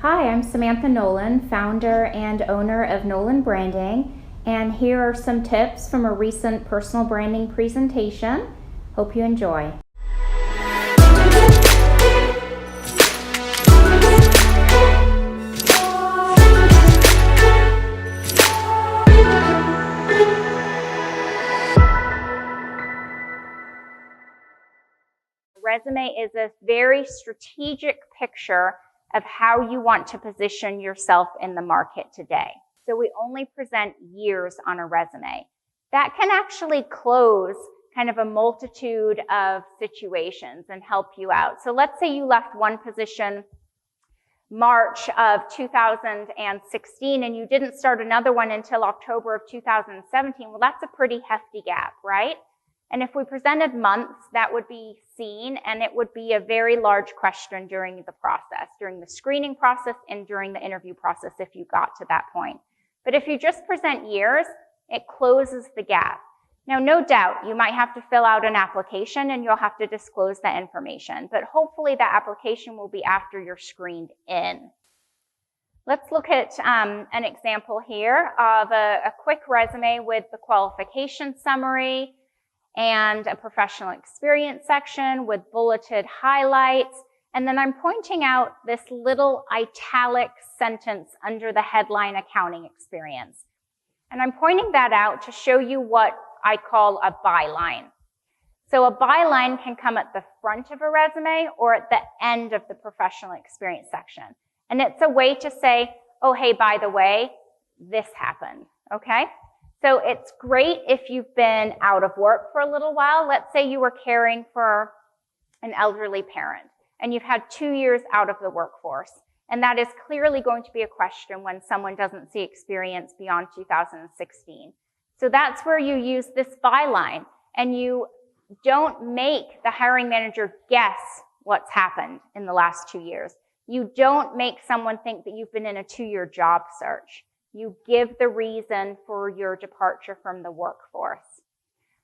Hi, I'm Samantha Nolan, founder and owner of Nolan Branding, and here are some tips from a recent personal branding presentation. Hope you enjoy. Resume is a very strategic picture of how you want to position yourself in the market today. So we only present years on a resume. That can actually close kind of a multitude of situations and help you out. So let's say you left one position March of 2016 and you didn't start another one until October of 2017. Well, that's a pretty hefty gap, right? And if we presented months, that would be seen, and it would be a very large question during the process, during the screening process and during the interview process if you got to that point. But if you just present years, it closes the gap. Now, no doubt, you might have to fill out an application and you'll have to disclose that information, but hopefully that application will be after you're screened in. Let's look at an example here of a quick resume with the qualification summary and a professional experience section with bulleted highlights. And then I'm pointing out this little italic sentence under the headline accounting experience. And I'm pointing that out to show you what I call a byline. So a byline can come at the front of a resume or at the end of the professional experience section. And it's a way to say, oh, hey, by the way, this happened, okay? So it's great if you've been out of work for a little while. Let's say you were caring for an elderly parent and you've had 2 years out of the workforce. And that is clearly going to be a question when someone doesn't see experience beyond 2016. So that's where you use this byline and you don't make the hiring manager guess what's happened in the last 2 years. You don't make someone think that you've been in a 2-year job search. You give the reason for your departure from the workforce.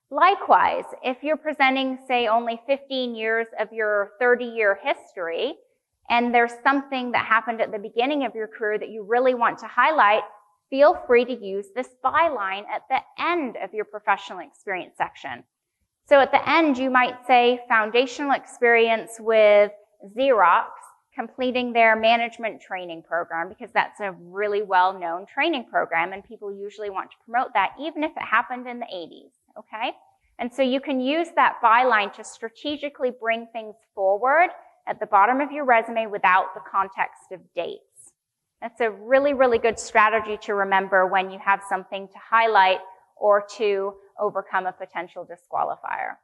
Likewise, if you're presenting, say, only 15 years of your 30-year history, and there's something that happened at the beginning of your career that you really want to highlight, feel free to use this byline at the end of your professional experience section. So at the end, you might say foundational experience with Xerox, completing their management training program, because that's a really well-known training program and people usually want to promote that even if it happened in the 80s, okay? And so you can use that byline to strategically bring things forward at the bottom of your resume without the context of dates. That's a really, really good strategy to remember when you have something to highlight or to overcome a potential disqualifier.